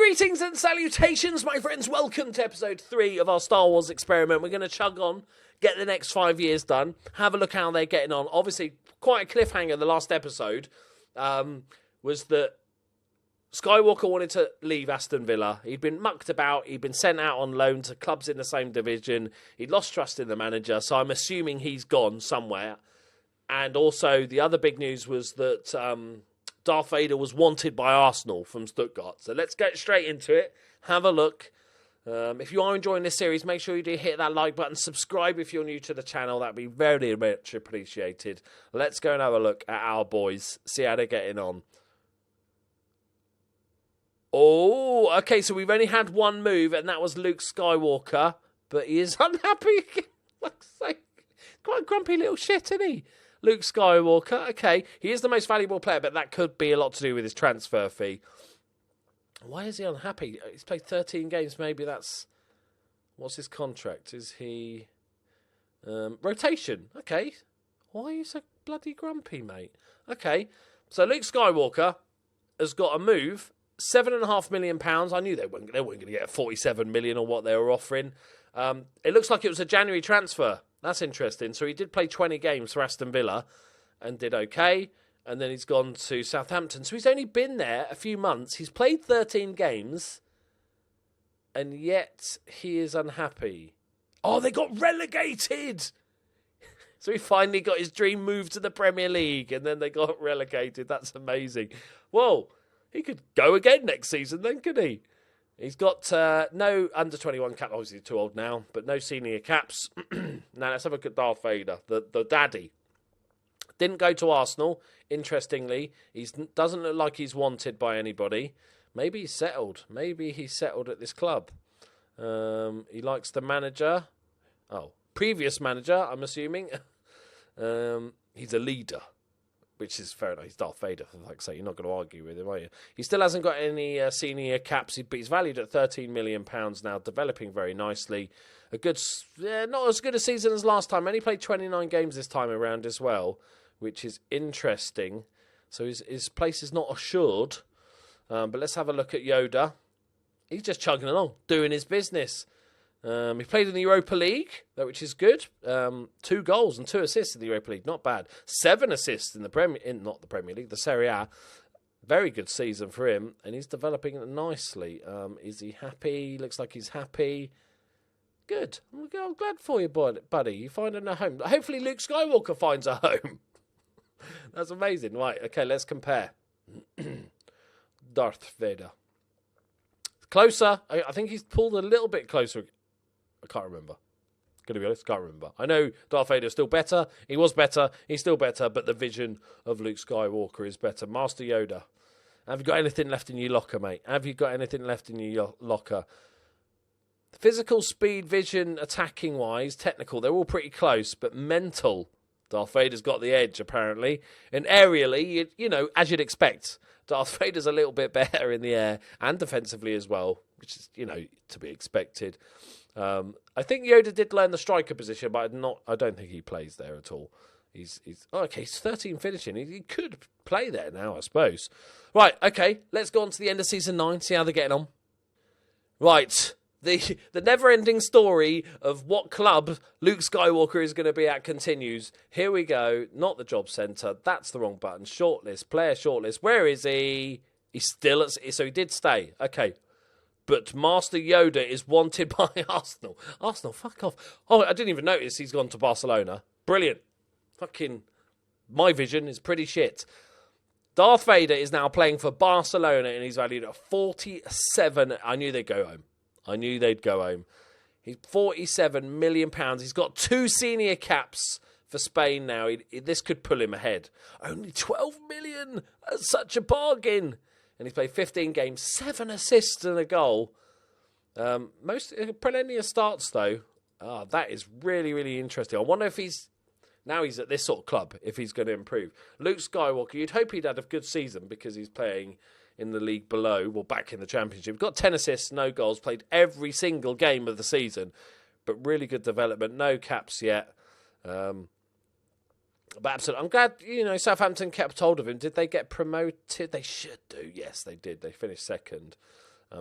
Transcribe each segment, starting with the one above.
Greetings and salutations, my friends. Welcome to episode 3 of our Star Wars experiment. We're going to chug on, get the next 5 years done, have a look how they're getting on. Obviously, quite a cliffhanger the last episode was that Skywalker wanted to leave Aston Villa. He'd been mucked about. He'd been sent out on loan to clubs in the same division. He'd lost trust in the manager, so I'm assuming he's gone somewhere. And also, the other big news was that Darth Vader was wanted by Arsenal from Stuttgart. So let's get straight into it. Have a look. If you are enjoying this series, make sure you do hit that like button. Subscribe if you're new to the channel. That'd be very much appreciated. Let's go and have a look at our boys. See how they're getting on. Oh, okay. So we've only had one move, and that was Luke Skywalker. But he is unhappy. Quite a grumpy little shit, isn't he? Luke Skywalker, okay. He is the most valuable player, but that could be a lot to do with his transfer fee. Why is he unhappy? He's played 13 games. Maybe that's... What's his contract? Is he... rotation. Okay. Why are you so bloody grumpy, mate? Okay. So Luke Skywalker has got a move. £7.5 million. I knew they weren't going to get 47 million or what they were offering. It looks like it was a January transfer. That's interesting. So he did play 20 games for Aston Villa and did okay. And then he's gone to Southampton. So he's only been there a few months. He's played 13 games. And yet he is unhappy. Oh, they got relegated. So he finally got his dream move to the Premier League. And then they got relegated. That's amazing. Whoa. He could go again next season then, could he? He's got no under-21 cap. Obviously, too old now, but no senior caps. Now, let's have a look at Darth Vader, the daddy. Didn't go to Arsenal, interestingly. He doesn't look like he's wanted by anybody. Maybe he's settled. Maybe he's settled at this club. He likes the manager. Oh, previous manager, I'm assuming. He's a leader. Which is fair enough. He's Darth Vader, for fuck's sake. You're not going to argue with him, are you? He still hasn't got any senior caps, but he's valued at £13 million now, developing very nicely. A good, not as good a season as last time. Only played 29 games this time around as well, which is interesting. So his place is not assured. But let's have a look at Yoda. He's just chugging along, doing his business. He played in the Europa League, which is good. 2 goals and 2 assists in the Europa League, not bad. 7 assists in not the Premier League, the Serie A. Very good season for him, and he's developing nicely. Is he happy? Looks like he's happy. Good. I'm glad for you, buddy. You're finding a home. Hopefully Luke Skywalker finds a home. That's amazing. Right, okay, let's compare. Darth Vader. Closer. I think he's pulled a little bit closer. I can't remember. Gonna be honest, can't remember. I know Darth Vader's still better. He was better. He's still better, but the vision of Luke Skywalker is better. Master Yoda, have you got anything left in your locker, mate? Have you got anything left in your locker? Physical, speed, vision, attacking-wise, technical, they're all pretty close, but mental, Darth Vader's got the edge, apparently. And aerially, you know, as you'd expect, Darth Vader's a little bit better in the air and defensively as well, which is, you know, to be expected. I think Yoda did learn the striker position, but I don't think he plays there at all. He's 13 finishing. He could play there now, I suppose. Right, okay, let's go on to the end of Season 9, see how they're getting on. Right, the never-ending story of what club Luke Skywalker is going to be at continues. Here we go, not the job centre. That's the wrong button. Shortlist, player shortlist. Where is he? He's still at... So he did stay. Okay. But Master Yoda is wanted by Arsenal. Arsenal, fuck off. Oh, I didn't even notice he's gone to Barcelona. Brilliant. Fucking, my vision is pretty shit. Darth Vader is now playing for Barcelona and he's valued at 47. I knew they'd go home. He's £47 million. He's got 2 senior caps for Spain now. This could pull him ahead. Only 12 million. That's such a bargain. And he's played 15 games, 7 assists and a goal. Plenty of starts, though. That is really, really interesting. I wonder if he's at this sort of club, if he's going to improve. Luke Skywalker, you'd hope he'd had a good season because he's playing in the league below, well, back in the Championship. Got 10 assists, no goals, played every single game of the season. But really good development, no caps yet. But absolutely, I'm glad, Southampton kept hold of him. Did they get promoted? They should do. Yes, they did. They finished second.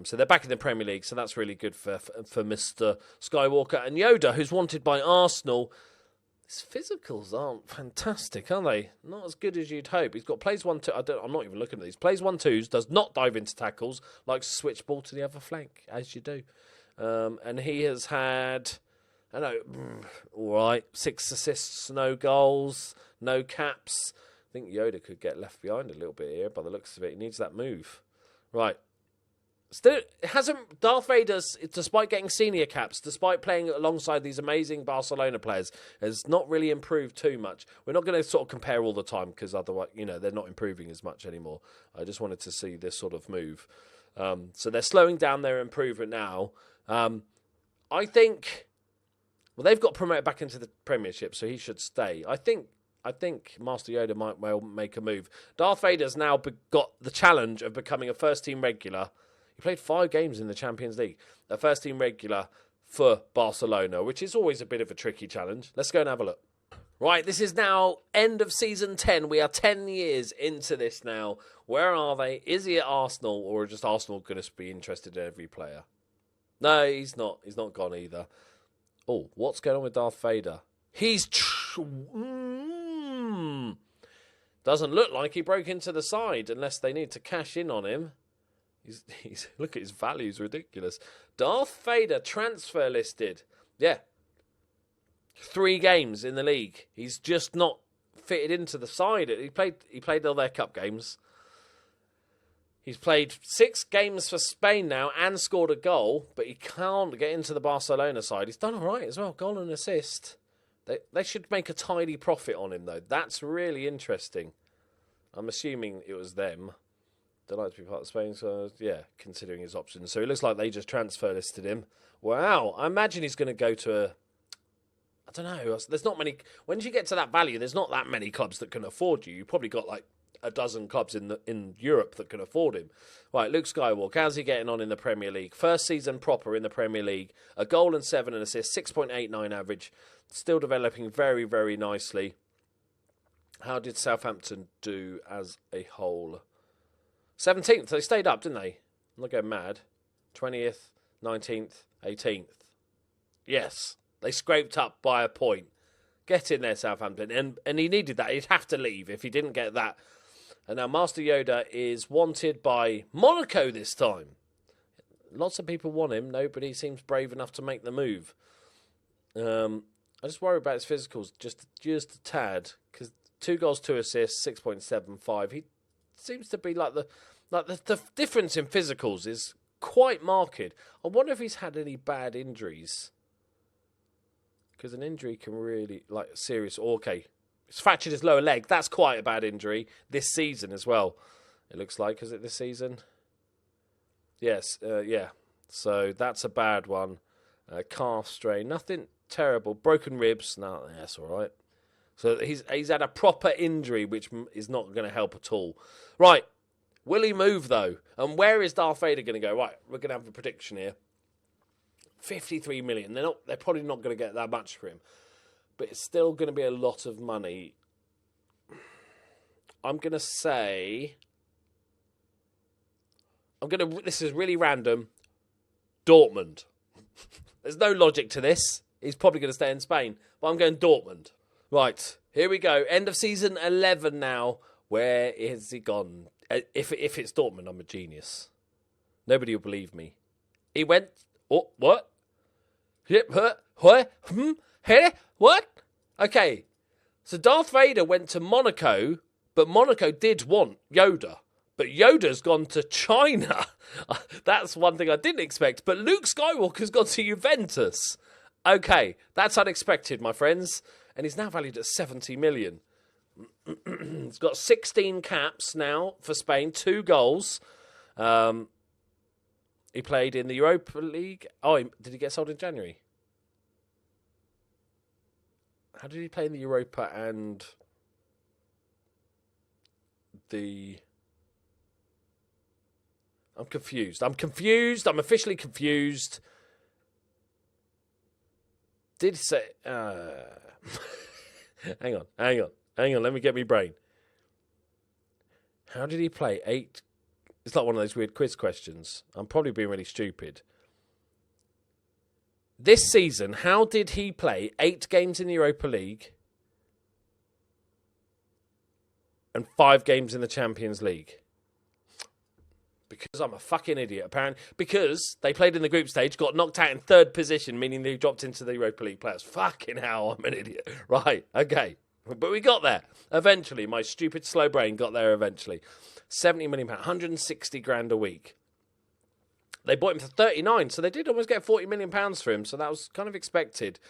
So they're back in the Premier League, so that's really good for Mr. Skywalker. And Yoda, who's wanted by Arsenal. His physicals aren't fantastic, are they? Not as good as you'd hope. He's got plays 1-2. I'm not even looking at these. Plays 1-2s, does not dive into tackles, likes to switch ball to the other flank, as you do. And he has had, I don't know, all right, 6 assists, no goals, no caps. I think Yoda could get left behind a little bit here by the looks of it. He needs that move. Right. Still, it hasn't. Darth Vader, despite getting senior caps, despite playing alongside these amazing Barcelona players, has not really improved too much. We're not going to sort of compare all the time because otherwise, they're not improving as much anymore. I just wanted to see this sort of move. So they're slowing down their improvement now. I think. Well, they've got promoted back into the Premiership, so he should stay. I think Master Yoda might well make a move. Darth Vader's now got the challenge of becoming a first-team regular. He played 5 games in the Champions League. A first-team regular for Barcelona, which is always a bit of a tricky challenge. Let's go and have a look. Right, this is now end of season 10. We are 10 years into this now. Where are they? Is he at Arsenal, or is just Arsenal going to be interested in every player? No, he's not. He's not gone either. Oh, what's going on with Darth Vader? Doesn't look like he broke into the side unless they need to cash in on him. He's look at his values, ridiculous. Darth Vader transfer listed. Yeah. 3 games in the league. He's just not fitted into the side. He played all their cup games. He's played 6 games for Spain now and scored a goal, but he can't get into the Barcelona side. He's done all right as well, goal and assist. They should make a tidy profit on him, though. That's really interesting. I'm assuming it was them. They'd like to be part of Spain, so yeah, considering his options. So it looks like they just transfer listed him. Wow, I imagine he's going to go to I don't know. There's not many. Once you get to that value, there's not that many clubs that can afford you. You've probably got like a dozen clubs in Europe that can afford him. Right, Luke Skywalker, how's he getting on in the Premier League? First season proper in the Premier League. A goal and 7 assists, 6.89 average. Still developing very, very nicely. How did Southampton do as a whole? 17th. They stayed up, didn't they? I'm not going mad. 20th, 19th, 18th. Yes, they scraped up by a point. Get in there, Southampton. And he needed that. He'd have to leave if he didn't get that. And now Master Yoda is wanted by Monaco this time. Lots of people want him. Nobody seems brave enough to make the move. I just worry about his physicals just a tad. Because 2 goals, 2 assists, 6.75. He seems to be like the difference in physicals is quite marked. I wonder if he's had any bad injuries. Because an injury can really, like, serious. Okay, he's fractured his lower leg. That's quite a bad injury this season as well. It looks like, is it this season? Yes, yeah. So that's a bad one. Calf strain, nothing terrible. Broken ribs, no, that's all right. So he's had a proper injury, which is not going to help at all. Right, will he move though? And where is Darth Vader going to go? Right, we're going to have a prediction here. 53 million. They're probably not going to get that much for him, but it's still going to be a lot of money. I'm going to say, this is really random, Dortmund. There's no logic to this. He's probably going to stay in Spain, but I'm going Dortmund. Right, here we go. End of season 11 now. Where is he gone? If it's Dortmund, I'm a genius. Nobody will believe me. He went... Oh, what? What? Okay. So Darth Vader went to Monaco, but Monaco did want Yoda. But Yoda's gone to China. That's one thing I didn't expect. But Luke Skywalker's gone to Juventus. Okay, that's unexpected, my friends. And he's now valued at 70 million. He's got 16 caps now for Spain, 2 goals. He played in the Europa League. Oh, did he get sold in January? How did he play in the Europa and the... I'm confused. I'm officially confused. Did he say... Hang on. Let me get my brain. How did he play? It's like one of those weird quiz questions. I'm probably being really stupid. This season, how did he play 8 games in the Europa League and 5 games in the Champions League? Because I'm a fucking idiot, apparently. Because they played in the group stage, got knocked out in 3rd position, meaning they dropped into the Europa League players. Fucking hell, I'm an idiot. Right, okay. But we got there. Eventually, my stupid slow brain got there eventually. £70 million, 160 grand a week. They bought him for 39, so they did almost get £40 million for him, so that was kind of expected.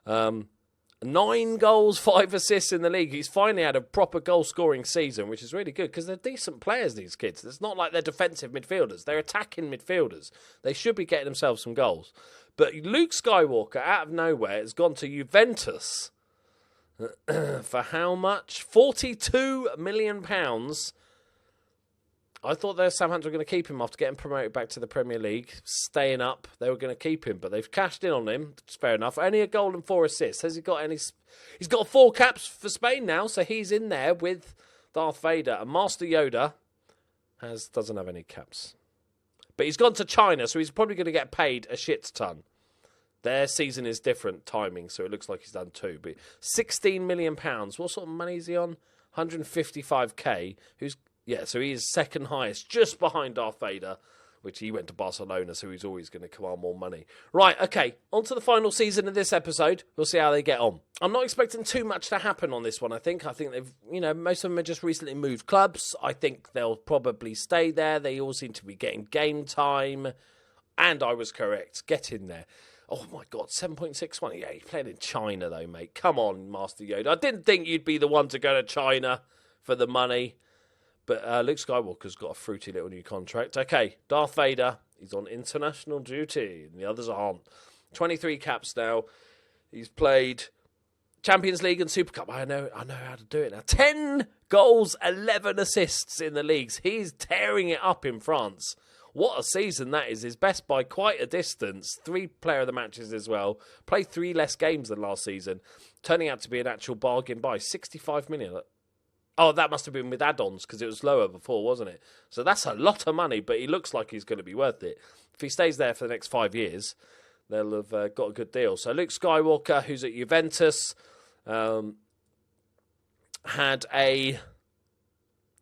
9 goals, 5 assists in the league. He's finally had a proper goal-scoring season, which is really good, because they're decent players, these kids. It's not like they're defensive midfielders. They're attacking midfielders. They should be getting themselves some goals. But Luke Skywalker, out of nowhere, has gone to Juventus for how much? £42 million. I thought Southampton were going to keep him after getting promoted back to the Premier League, staying up. They were going to keep him, but they've cashed in on him. It's fair enough. Only a goal and 4 assists. Has he got any? He's got 4 caps for Spain now, so he's in there with Darth Vader. And Master Yoda doesn't have any caps, but he's gone to China, so he's probably going to get paid a shit ton. Their season is different timing, so it looks like he's done 2. But £16 million. What sort of money is he on? 155k. So he is second highest, just behind Darth Vader, which he went to Barcelona, so he's always going to command more money. Right, okay, on to the final season of this episode. We'll see how they get on. I'm not expecting too much to happen on this one, I think. I think they've, most of them have just recently moved clubs. I think they'll probably stay there. They all seem to be getting game time. And I was correct. Get in there. Oh, my God, 7.61. Yeah, he's playing in China, though, mate. Come on, Master Yoda. I didn't think you'd be the one to go to China for the money. But Luke Skywalker's got a fruity little new contract. Okay, Darth Vader, he's on international duty, and the others aren't. 23 caps now. He's played Champions League and Super Cup. I know how to do it now. 10 goals, 11 assists in the leagues. He's tearing it up in France. What a season that is. His best by quite a distance. 3 player of the matches as well. Played 3 less games than last season. Turning out to be an actual bargain buy. 65 million. Oh, that must have been with add-ons, because it was lower before, wasn't it? So that's a lot of money, but he looks like he's going to be worth it. If he stays there for the next 5 years, they'll have got a good deal. So Luke Skywalker, who's at Juventus, had a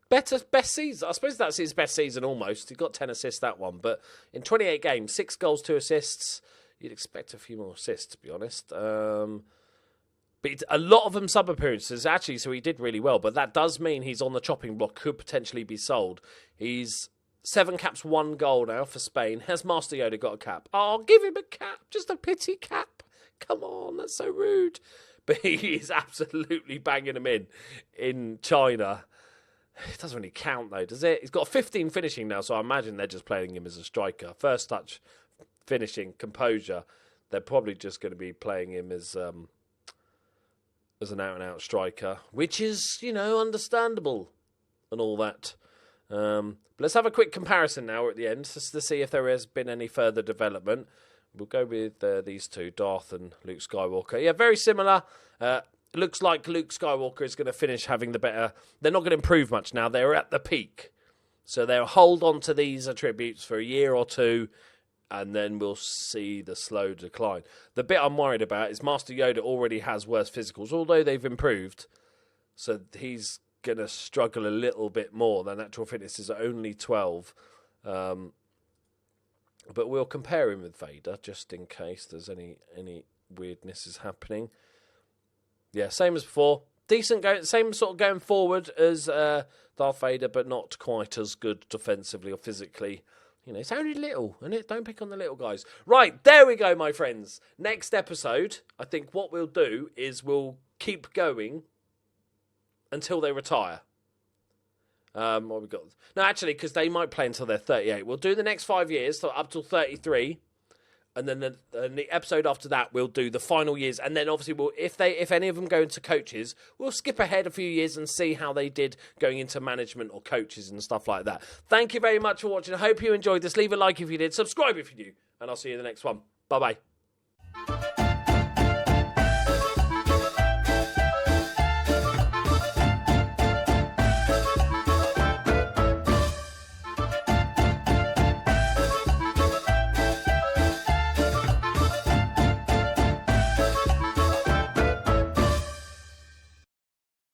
best season. I suppose that's his best season almost. He got 10 assists, that one. But in 28 games, 6 goals, 2 assists. You'd expect a few more assists, to be honest. But a lot of them sub-appearances, actually, so he did really well. But that does mean he's on the chopping block, could potentially be sold. He's 7 caps, 1 goal now for Spain. Has Master Yoda got a cap? Oh, give him a cap. Just a pity cap. Come on, that's so rude. But he is absolutely banging them in China. It doesn't really count, though, does it? He's got 15 finishing now, so I imagine they're just playing him as a striker. First touch, finishing, composure. They're probably just going to be playing him as an out-and-out striker, which is, understandable and all that. But let's have a quick comparison now at the end, just to see if there has been any further development. We'll go with these two, Darth and Luke Skywalker. Yeah, very similar. Looks like Luke Skywalker is going to finish having the better... They're not going to improve much now. They're at the peak. So they'll hold on to these attributes for a year or 2, and then we'll see the slow decline. The bit I'm worried about is Master Yoda already has worse physicals, although they've improved. So he's going to struggle a little bit more. Their natural fitness is only 12. But we'll compare him with Vader, just in case there's any weirdnesses happening. Yeah, same as before. Decent, same sort of going forward as Darth Vader, but not quite as good defensively or physically. It's only little, isn't it? Don't pick on the little guys. Right, there we go, my friends. Next episode, I think what we'll do is we'll keep going until they retire. What we got? No, actually, because they might play until they're 38. We'll do the next 5 years, so up till 33. And then the episode after that, we'll do the final years. And then obviously, if any of them go into coaches, we'll skip ahead a few years and see how they did going into management or coaches and stuff like that. Thank you very much for watching. I hope you enjoyed this. Leave a like if you did. Subscribe if you do. And I'll see you in the next one. Bye-bye.